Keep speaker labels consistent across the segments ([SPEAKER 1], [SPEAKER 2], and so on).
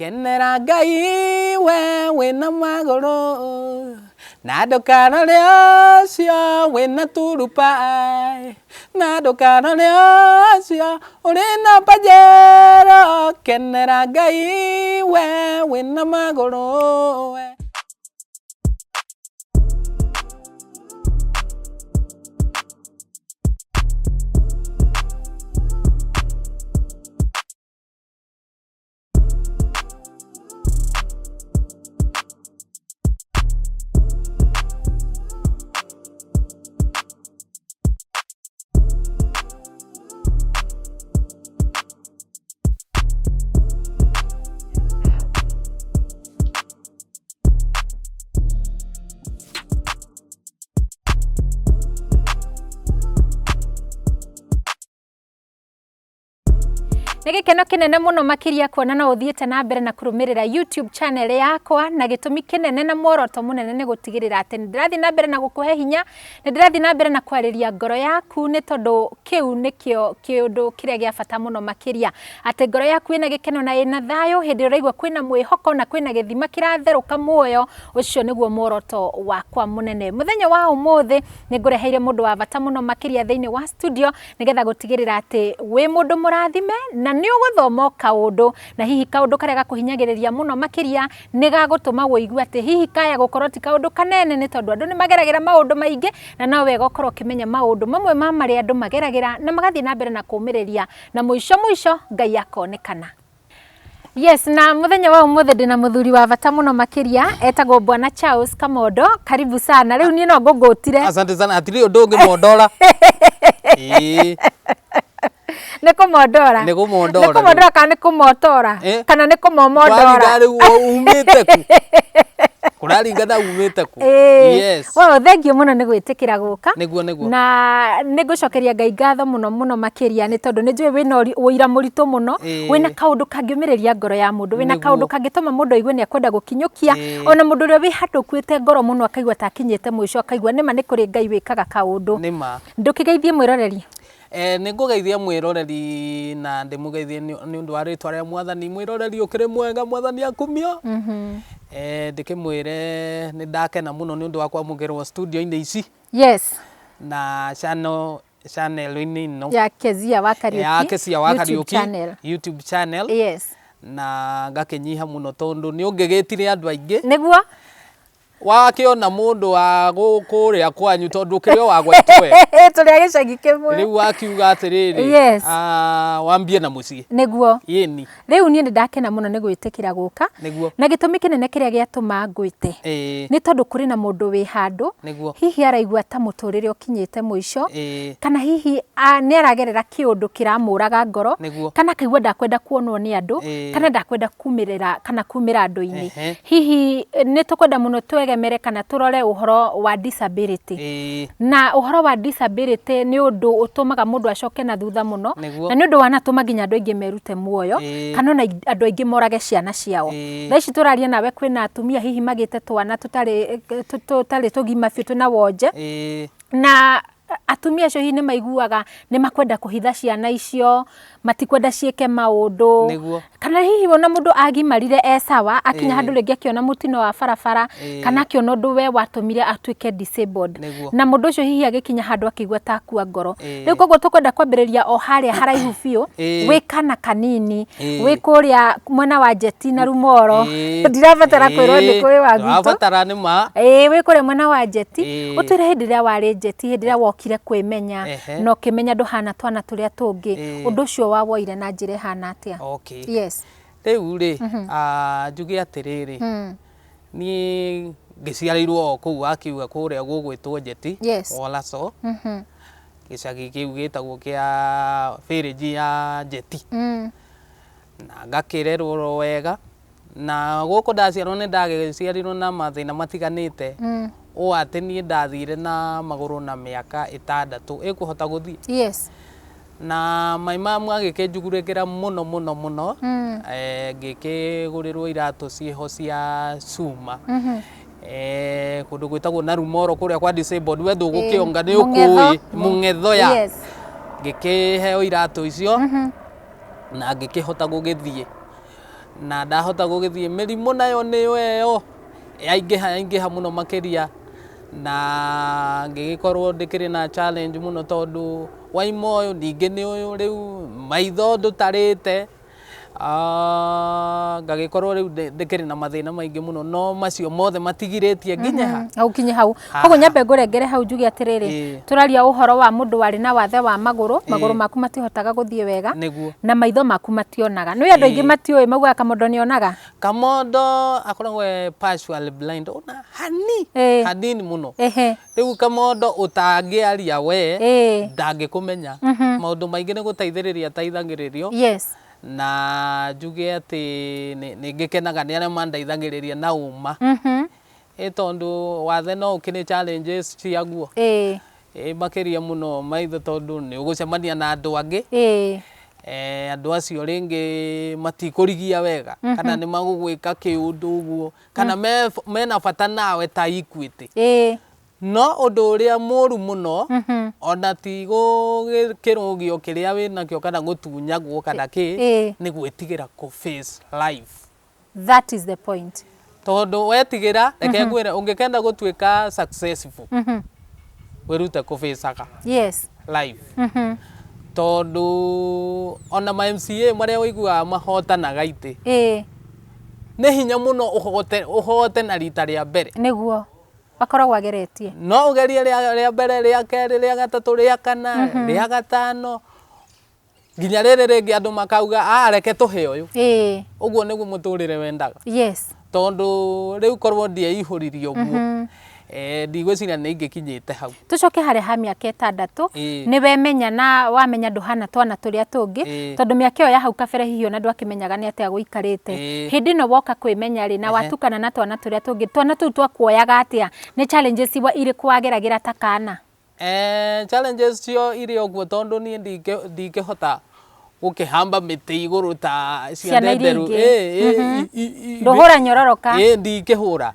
[SPEAKER 1] kenera Ngai we wina maguru na ndukana cio wina turupai na ndukana cio uri na pajero kenera Ngai we wina maguru
[SPEAKER 2] Nigikeno kinene muno makiria kuona na uthiete na mbere na kurumirira YouTube channel yakwa na gitumi kinene na mworoto munene ni gutigirira ati ndirathi na mbere na gukuhe hinya ni ndirathi na mbere na kwariria ngoro yaku ni tondu kiu nikio kiundu kiria gia bata muno makiria ati ngoro yaku ina gikeno na ina thayo hindi uraigwa kwina mwihoko na kwina githima kiratheruka muoyo ucio niguo mworoto wakwa munene muthenya wa umuthi ni ngureheire mundu wa bata muno makiria thiini wa studio nigetha gutigirira ati wi mundu murathime na ni uguthoma kaundu na hihi kaundu karia gakuhinyagiriria muno makiria ni gagutuma woigua ati hihi kaya gukorwo ti kaundu kanene ni tondu andu ni mageragira maundu maingi na nawe gukorwo kimenya maundu mamwe ma mari andu mageragira na magathii na mbere na kumiriria na muico Ngai akonekana. Yes, na muthenya wa umuthi ndina muthuri wa bata muno makiria etagwo Bwana Charles Kamondo. Karibu sana. Riu ni no ngugutire.
[SPEAKER 1] Asante sana. Atiri undu ungi mondora.
[SPEAKER 2] Nikumondora. Nikumondora kana nikumotora. Kana nikumomondora.
[SPEAKER 1] Umite ku. Kuraringana umite ku.
[SPEAKER 2] Yes. Wow, thank you muno nigwitikira guka.
[SPEAKER 1] Niguo.
[SPEAKER 2] Na nigucokeria Ngai ngatho muno makiria ni tondu ni njui wina uira muritu muno. Wina kaundu kangiumiriria ngoro ya mundu. Wina kaundu kangituma mundu aigue ni akwenda gukinyukia. Ona mundu uri wi handu kwite ngoro muno akaigua takinyite mwico akaigua nima ni kuri Ngai wikaga kaundu. Nima. Ndukigeithie mwiroreri.
[SPEAKER 1] Nigugeithia mwiroreri na ndimugeithie ni undu wa ritwa ria mwathani mwiroreri ukiri mwega mwathani akumio. Ndikimwire ni ndakena muno ni undu wa kwamugirwo studio ine ici.
[SPEAKER 2] Yes.
[SPEAKER 1] Na channel ini no
[SPEAKER 2] ya KEZIAH wa KARIUKI.
[SPEAKER 1] Ya KEZIAH wa KARIUKI YouTube channel.
[SPEAKER 2] Yes.
[SPEAKER 1] Na ngakinyiha muno tondu ni ungigitire andu aingi.
[SPEAKER 2] Niguo
[SPEAKER 1] wakiona mundu wa gukuria kwanyu tondu kirio wa gwetwe
[SPEAKER 2] turi agicagi kimwe
[SPEAKER 1] riu wakiuga atiriri wambie na mucii
[SPEAKER 2] niguo
[SPEAKER 1] yeni
[SPEAKER 2] riu ni ndakena muno ni gwitikira guka na gitumi kinene kiria giatuma ngwite ni tondu kuri na mundu wi handu hihi araigua ta muturire ukinyite mwico kana hihi ni aragerera kiundu kiramuraga ngoro kana kaigua ndakwenda kuonwo ni andu kana ndakwenda kumirira kana kumira andu-ini hihi ni tukwenda muno twegemere kana turore uhoro wa disability na uhoro wa disability ni undu utumaga mundu acoke na thutha muno na ni undu wanatuma nginya andu aingi merute muoyo kana na andu aingi morage ciana ciao thaici turaria nawe kwina atumia hihi magite twana tutari tugima bitu na wonje na atumia acio hihi ni maiguaga ni makwenda kuhitha ciana icio matikwenda cieke maundu kana hihi wona mundu agimarire sawa akinya handu ringi akiona mutino wa barabara kana akiona undu we watumire atuike disabled na mundu ucio hihi agikinya handu akigwa takua ngoro riu koguo tukwenda kwambiriria o haria haraihu biu wi kana kanini wi kuria mwena wa Jeti na Rumoro ndirabatara kwirwo ni kwi wa gitu
[SPEAKER 1] abatara ni ma
[SPEAKER 2] wi kuria mwena wa Jeti utwire hindi ria wari Jeti hindi ria wokire kwimenya no kimenya nduhana twana turia tungi undu ucio wawoire na njire hana atia.
[SPEAKER 1] Okay.
[SPEAKER 2] Yes.
[SPEAKER 1] Riu ri njuge atiriri ni ngiciarirwo kuu akiuga kuria gugwitwo Jeti Wolaso gicagi kiu gitagwo kia village ya Jeti na ngakirerwo wega na guku ndaciarwo ni ndagiciarirwo na mathina matiganite o ati ni ndathire na maguru na miaka 6 ikuhota guthii.
[SPEAKER 2] Yes.
[SPEAKER 1] Na maimamu agikinjugurekera muno ngikigurirwo iratu ciho cia cuma kundu gwitagwo na Rumoro kuria kwa disabled we ndugukionga ni ukui mungetho ya ngikiheo iratu icio na ngikihota gugithie na ndahota gugithie mirimu nayo niyo eyo yaingiha muno makiria na ngigikorwo ndikiri na challenge muno tondu waimoyo ningi ni uyu riu maitho ndutarite ngagikorwo riu ndikiri na mathina maingi muno no macio mothe matigiritie nginya
[SPEAKER 2] au kinye hau koguo nyambe ngurengere hau njugi atiriri turaria uhoro wa mundu wari na wathe wa maguru maku matihotaga guthie wega na maitho maku mationaga ni andu aingi matioi mauga Kamondo nionaga Kamondo
[SPEAKER 1] akoragwe partially blind ona hanini muno riu Kamondo utangiaria we ndangikumenya maundu maingi ni guteithiriria taithagiririo na njuge ati ningikenaga ni aria mandeithagiriria na uma tondu wathe no ukini challenges ciaguo makiria muno maitho tondu ni ugucemania na andu angi andu acio ringi matikurigia wega kana ni magugwika kiundu uguo kana mena bata nawe ta equity no undu uria muru muno ona ti gukirugio kiria winakio kana gutunyagwo kana ki ni gwitigira ku face life.
[SPEAKER 2] That is the point.
[SPEAKER 1] Tondu wetigira reke ngwire ungikenda gutwika successful wirute ku face aka life tondu ona ma MCA maria wiguaga mahotanaga iti ni hinya muno uhote na rita ria mbere
[SPEAKER 2] niguo bakoragwo ageretie
[SPEAKER 1] no ugerie ria mbere ria keri ria gatatu ria kana ria gatano nginya riri ringi andu makauga reke tuhe uyu uguo niguo muturire wendaga tondu riu korwo ndieihuririe uguo ndigwiciria ni ingikinyite hau
[SPEAKER 2] tucoke hari ha miaka 6 ni wemenya na wamenya nduhana twana turia tungi tondu miaka iyo ya hau kabere hihi ona ndwakimenyaga ni atia guikarite hindi no woka kwimenya ri na watukana na twana turia tungi twana tu twakuoyaga atia ni challenges iri kwageragira ta kana
[SPEAKER 1] challenges cio iri oguo tondu ni ndingihota gukihamba miti iguru ta ciana nderu
[SPEAKER 2] nduhura nyororoka
[SPEAKER 1] ndingihura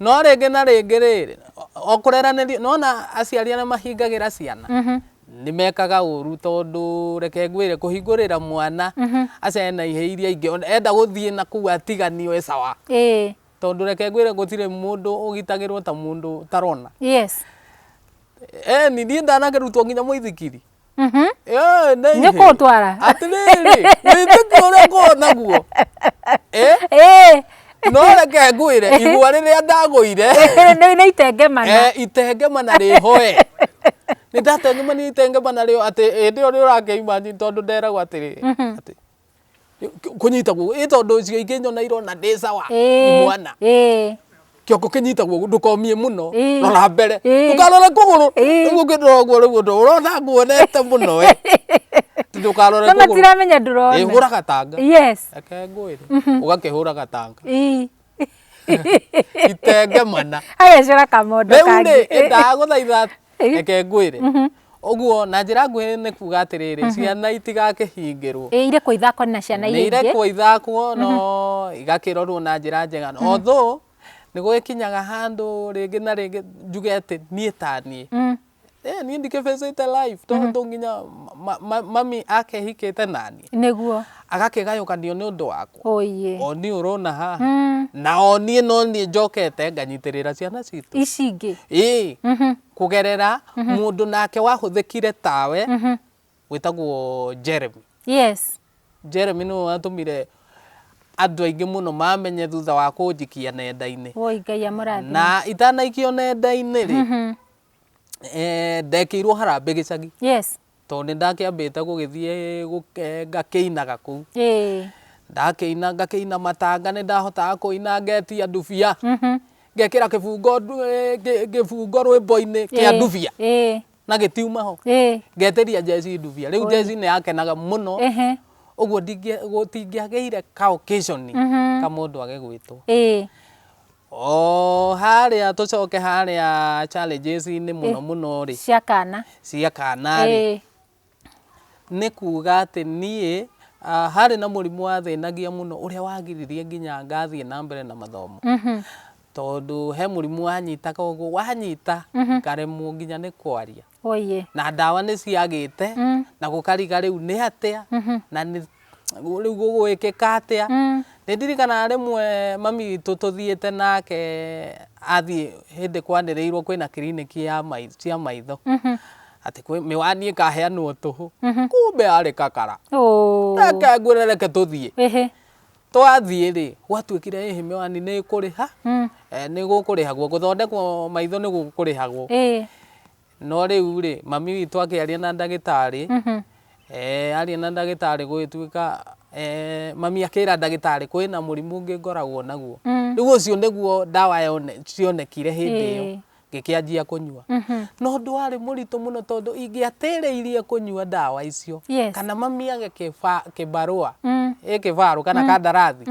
[SPEAKER 1] no ringi na ringi riri okureranirio nona aciari aria mahingagira ciana ni mekaga uru tondu reke ngwire kuhingurira mwana acena iheiria ingi enda guthie na kuwa tiganio esawa tondu reke ngwire gutire mundu ugitagirwo ta mundu tarona ni ndanagirutwo nginya muithikiri
[SPEAKER 2] niko twara
[SPEAKER 1] atiriri witikio uria ngona guo no reke ngwire igwa riria ndaguire
[SPEAKER 2] ni itengemana
[SPEAKER 1] itengemana rihoe ni ndatengemana itengemana rio ati ndio ri urakeima tondu nderagwo atiri ati kunyita guo tondu cio ikinyona irona ndi sawa mwana kioko kinyita guo ndukomie muno rora mbere ukarora kuguru niguo ngindora guo riu urona nguonete muno ndukarora kuguru
[SPEAKER 2] matiramenya ndurona
[SPEAKER 1] hura gatanga reke ngwire ugakihura gatanga itengemana
[SPEAKER 2] agecora Kamondo kangi
[SPEAKER 1] riu ndaguthaitha reke ngwire uguo na njira nguhi ni kuga atiriri ciana itigakihingirwo
[SPEAKER 2] ire kwa ithako na ciana ingi
[SPEAKER 1] ire kwa ithako no igakirorwo na njira njega although ni gwikinyaga handu ringi na ringi njuge ati nie tanie ni ndikifecete life tondu nginya mami akehikite nani
[SPEAKER 2] niguo
[SPEAKER 1] agakigayukanio ni undu wakwa oni urona ha na oni no ni njokete nganyitirira ciana citu
[SPEAKER 2] ici ingi
[SPEAKER 1] kugerera mundu nake wahuthikire tawe witagwo Jeremy Jeremy no atumire andu aingi muno mamenye thutha wa kunjikia nenda-ini
[SPEAKER 2] Ngai amurathime
[SPEAKER 1] na itanaikio nenda-ini ri ndekirwo harambe gicagi tondu ndakiambite gugithie ngakiinaga kuu ndakiina ngakiina matanga ni ndahotaga kuina ngetia ndubia ngekira kibungo rwimbo-ini kia ndubia na gitiuma ho ngetiria jeci ndubia riu jeci ni yakenaga muno uguo gutingiageire ka occasion Kamondo agegwitwo haria tucoke haria challenges ni muno ri
[SPEAKER 2] cia kana
[SPEAKER 1] ri ni kuga ati nie hari na murimu wa thinagia muno uria wagiririe nginya ngathie na mbere na mathomo tondu he murimu wanyitaga uguo wanyita ngaremwo nginya ni kwaria na ndawa ni ciagite na gukariga riu ni atia na riu gugwikika atia Ndirikana rimwe mami tututhiete nake athie hindi kwaniriirwo kwina kiriniki ya cia maitho ati kwi miwani ikaheanwo tuhu kumbe ari kakara reke ngwire reke tuthie twathie ri gwatuikire ihi miwani ni ikuriha ni gukurihagwo guthondekwo maitho ni gukurihagwo no riu ri mami witu akiaria na ndagitari aria na ndagitari gwituika mami akira ndagitari kwina murimu ungi ngoragwo naguo riu ucio niguo dawa cionekire hindi iyo ngikianjia kunyua no ndwari murito muno tondu ingiateriirie kunyua dawa icio kana mami age kibarua kibaru kana kandarathi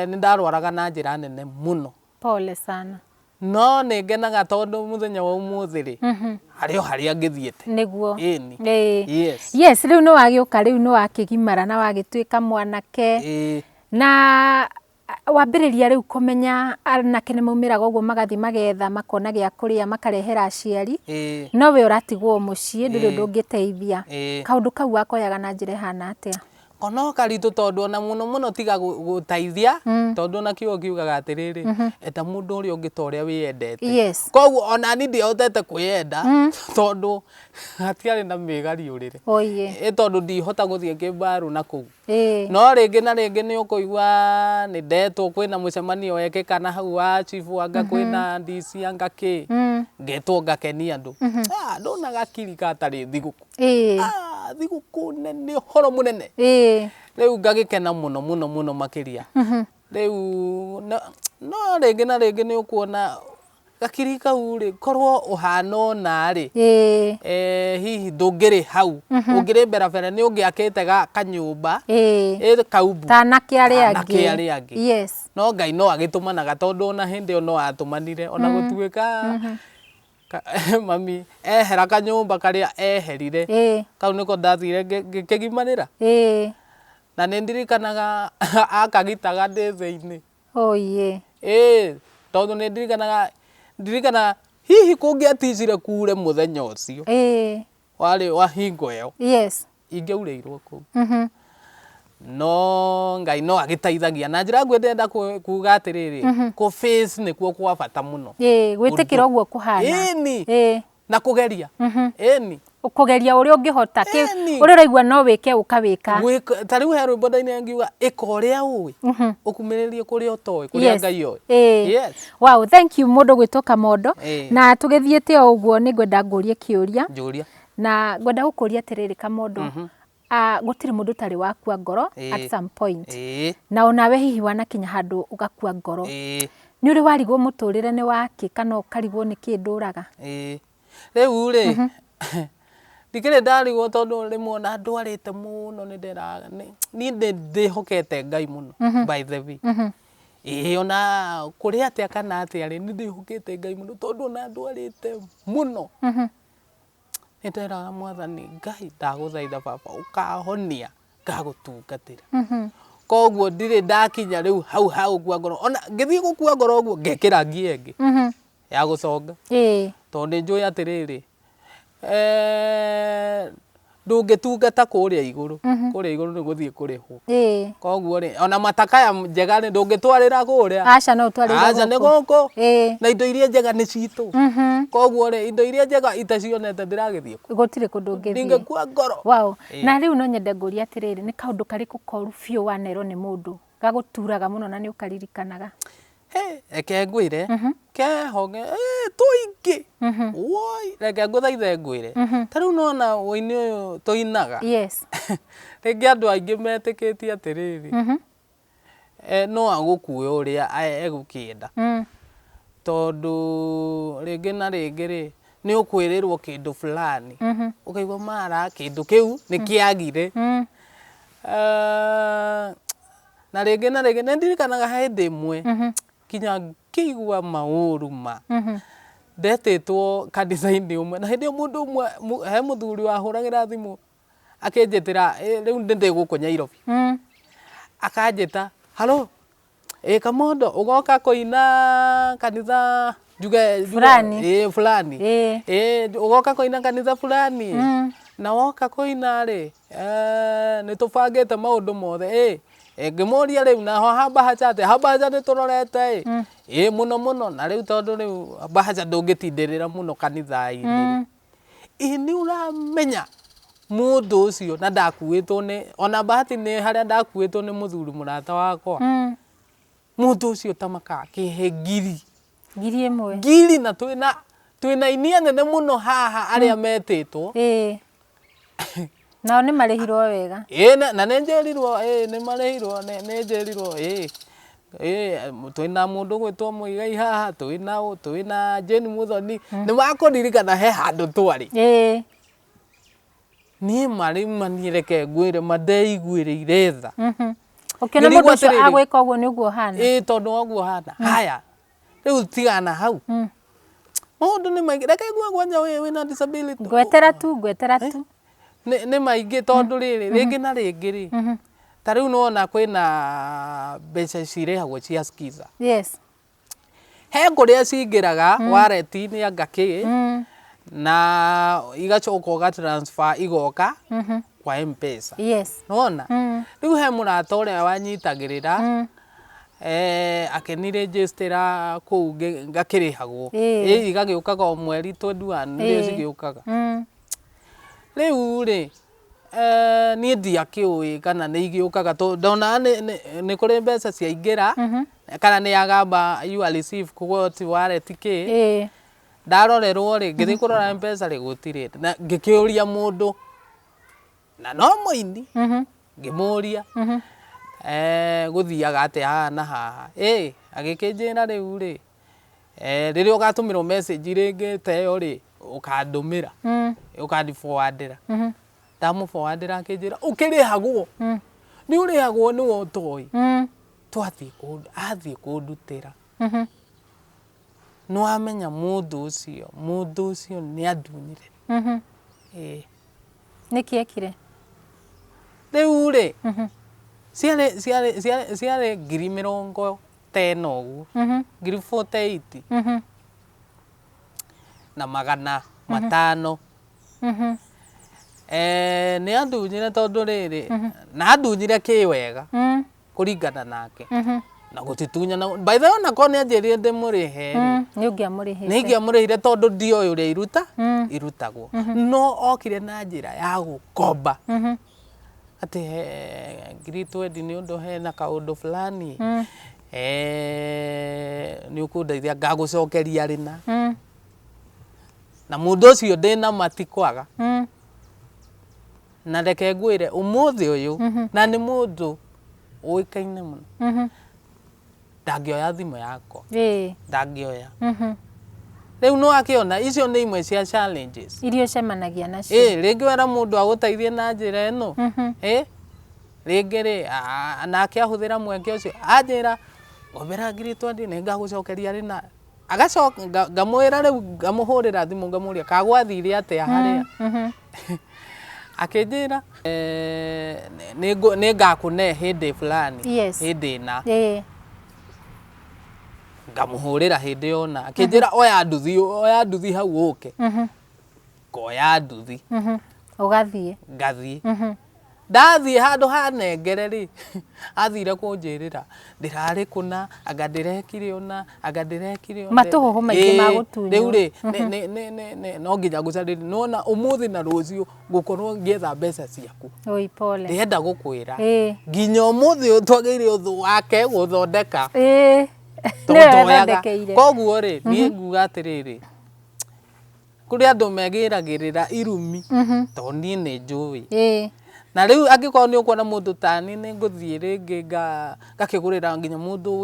[SPEAKER 1] ni ndarwaraga na njira nene muno.
[SPEAKER 2] Pole sana.
[SPEAKER 1] No ningenaga tondu muthenya wa umuthi ri ario haria ngithiete
[SPEAKER 2] niguo
[SPEAKER 1] yes
[SPEAKER 2] riu no wagiuka riu no wakigimara na wagituika mwanake na wambiriria riu kumenya anake ni maumiraga uguo magathi magetha makona gia kuria makarehera aciari no we uratigwo mucii nduri ndungiteithia kaundu kau wakoyaga na njira hana atia
[SPEAKER 1] ono karitu tondu ona muno tiga gutaithia tondu na kiugo kiugaga atiriri eta mundu uri ungi toria wiyendete koguo ona ni ndihotete kwiyenda tondu hatiari na migariurire tondu ndihota guthie kibaru na kuu no ringi na ringi ni ukuigua ni ndetwo kwina mucemanio wekikana hau wa chief anga kwina DC anga ki ngetwo ngakenia andu ndonaga kiri katari thiguku thiguku nene horo munene riu ngagikena muno makiria riu no ringi na ringi ni ukuona gakiri kau ri korwo uhana nari hihi ndungiri hau ungiri berabere ni ungiakite kanyumba kaubu
[SPEAKER 2] tanake ari angi
[SPEAKER 1] no Ngai no agitumanaga tondu ona hindi no atumanire ona gutuika mami ehera kanyumba karia eherire kau niko ndathire ngikigimanira na nindirikanaga akagitaga ndithi-ini tondu ndirikana hihi kungiaticire kure muthenya ucio wari wa hingo iyo ingiaurirwo kuu no Ngai no agitaithagia na njira ngwendenda kuga atiriri ku face nikuo kwa bata muno
[SPEAKER 2] gwitikira uguo kuhana
[SPEAKER 1] na kugeria
[SPEAKER 2] ukugeria uri ungihota uri raigua no wike ukawika
[SPEAKER 1] tariu he rwimbo ndaine ngiuga ikoria uwi ukumiririe kuria utoe kuria Ngai oe
[SPEAKER 2] wow thank you mundu gwitwo Kamondo na tugithiete o uguo ni ngwenda ngurie kiuria na ngwenda gukuria atiriri Kamondo gutiri mundu tari wakua ngoro at some point na onawe hihi wanakinya handu ugakua ngoro ni uri warigwo muturire ni waki kana ukarigwo ni kinduraga
[SPEAKER 1] riu ri ndikire ndarigwo tondu rimwe na ndwarite muno ni nderaga ni ndihokete Ngai muno by the way ona kuria atia kana atia ri ni ndihokete Ngai muno tondu na ndwarite muno nderaga mwathani Ngai ndaguthaitha baba ukahonia ngagutungatira koguo ndire ndakinya riu hau kwa ngoro ona ngithii gukua ngoro uguo ngekira ngiengi ya guconga tondu njui atiriri ndungitungata kuria iguru ni guthie kurihwo koguo ri ona matakaya njega ni ndungitwarira kuria
[SPEAKER 2] aca no twarira
[SPEAKER 1] ni guku na indo iria njega ni citu koguo ri indo iria njega itacionete ndiragithie
[SPEAKER 2] gutire kundu ngithie
[SPEAKER 1] ndingekua ngoro
[SPEAKER 2] wow na riu no nyende nguria atiriri ni kaundu kariku koru biu wanerwo ni mundu gaguturaga muno na ni ukaririkanaga
[SPEAKER 1] eke ngwire kehoge tuingi woi reke nguthaithe ngwire tariu nona uini uyu tuinaga ringi andu aingi metikitie atiriri no agukue uria egukienda tondu ringi na ringi ri ni ukwirirwo kindu fulani ukaigwa mara kindu kiu ni kiagire na ringi ndirikanaga hindi imwe kinya kigwa mauru ndetitwo kanitha-ini umwe na hindi mundu umwe he muthuri wahuragira thimu akinjitira riu ndi guku Nyairobi akanjita halo Kamondo ugoka kuina kanitha fulani ugoka kuina kanitha fulani na woka kuina ri nitubangite maundu mothe Ngimuria riu na hamba hajate turorete muno na riu tondu riu bahaja ndungitindirira muno kanitha-ini ni uramenya mundu ucio na ndakuitwo ni ona bahati ni haria ndakuitwo ni muthuri murata wakwa mundu ucio tamaka kihe ngiri na twina inia nene muno haha aria metitwo
[SPEAKER 2] nao ni marihirwo wega
[SPEAKER 1] na nenjerirwo ni marihirwo nenjerirwo twina mundu gwitwo Muigai haha twina Jane Muthoni ni makuririkana he handu twari ni mari manireke ngwire madeiguiriire tha
[SPEAKER 2] ukena mundu ucio agwika uguo ni uguo hana
[SPEAKER 1] tondu uguo hana haya riu tigana hau mundu ni maingi reke ngwe gwanja wina disability
[SPEAKER 2] gwetera tu
[SPEAKER 1] ni maingi tondu ringi na ringi ri ta riu nona kwina mbeca cirehagwo cia skiza he kuria cingiraga wallet-ini angaki na igacoka ugatransfer igoka kwa M-Pesa nona riu he murata uria wanyitagirira akeniregistera kuu ngakirihagwo igagiukaga o mweri 21 nirio cigiukaga riu ri ni ndiakiui kana ni igiukaga ndona ni kuri mbeca ciaingira kana ni agamba you are receive kugoti wallet ki ndarorerwo ri ngithi kurora M-Pesa ri gutirite na ngikiuria mundu na no muini ngimuria guthiaga ate haha na haha agikinjira riu ri riria ugatumirwo message ringi teyo ri ukandumira ukandiforwardira ndamuforwardira akinjira ukirihagwo ni urihagwo ni wotoi twathie kundutira no amenya mundu ucio ni andunyire
[SPEAKER 2] niki ekire
[SPEAKER 1] riu ri ciare 10,010 uguo 48 na 500 ni andunyire tondu riri na andunyire kiwega kuringana nake na gutitunyana by the way na ko ni anjirire ndimurihe
[SPEAKER 2] ni ungiamurihite
[SPEAKER 1] ni ngiamurihire tondu ndio uria irutagwo no okire na njira ya gukomba ati ngiri 20 ni undu he na kaundu fulani ni ukundeithia ngagucokeria rina na mundu ucio ndina matikwaga na reke ngwire umuthi uyu na ni mundu uikaine muno ndangioya thimu yakwa ndangioya riu no akiona icio ni imwe cia challenges
[SPEAKER 2] irio cemanagia nacio
[SPEAKER 1] ringi wera mundu aguteithie na njira ino ringi ri nake ahuthira mweke ucio anjira ngobera 20 ni ngagucokeria rina agacoka ngamwira riu ngamuhurira thimu ngamuria kagwathire atia haria akinjira ni ngakune hindi fulani hindi na ngamuhurira hindi yona akinjira oya nduthi hau uke ngoya nduthi
[SPEAKER 2] ugathie
[SPEAKER 1] ngathie ndathie handu hanengere ri athire kunjirira ndirari kuna anga ndirekire ona anga ndirekire ona
[SPEAKER 2] matuhuhu maingi magutunywo
[SPEAKER 1] riu ri no nginya gucariri nona umuthi na rucio gukorwo ngietha mbeca ciaku
[SPEAKER 2] oi pole
[SPEAKER 1] ndienda gukwira nginya umuthi twagire uthu wake guthondeka koguo ri nie nguga atiriri kuri andu megiragirira irumi to nie ni njui na riu angikorwo ni ukuona mundu tani ni nguthie ringi ngakigurira nginya mundu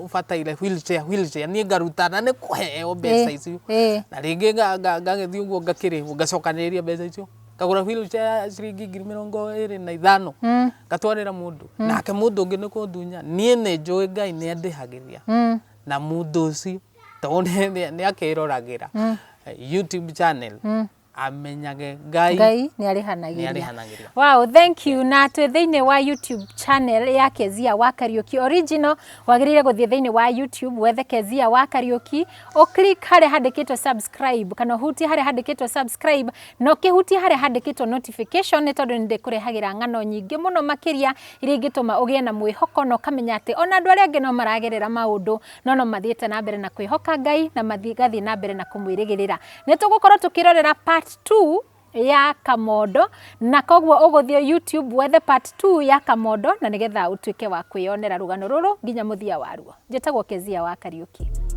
[SPEAKER 1] ufataire wheelchair ni ngarutana ni kuheo mbeca icio na ringi ngagithie uguo ngakirihwo ngacokaniria mbeca icio ngagura wheelchair ciringi 25,000 ngatwarira mundu nake mundu ungi ni kundunya nie ni njui Ngai ni andihagiria na mundu ucio to ni akiroragira YouTube channel amenyage Ngai
[SPEAKER 2] nĩ arĩhanagĩria. Wow, thank you. Na twĩ thĩinĩ wa YouTube channel ya KEZIAH wa KARIUKI original, wagĩrĩire gũthiĩ thĩinĩ wa YouTube wethe KEZIAH wa KARIUKI, o click harĩa handĩkĩtwo subscribe kana hutie harĩa handĩkĩtwo subscribe, no kĩhutie harĩa handĩkĩtwo notification, nĩ tondũ nĩ ndĩkũrehagĩra ng'ano nyingĩ mũno makĩria iria ingĩtũma ũgĩe na mwĩhoko na ũkamenya atĩ ona andũ arĩa angĩ no maragerera maũndũ no mathiĩte na mbere na kwĩhoka Ngai na mathiĩ na mbere na kũmwĩrĩgĩrĩra. Nĩ tũgũkorwo tũkĩrorera part 2 ya Kamondo, na koguo ũgũthiĩ YouTube wethe part 2 ya Kamondo na nĩgetha ũtuĩke wa kwĩyonera rũgano rũrũ nginya mũthia waruo. Njĩtagwo KEZIAH wa KARIUKI.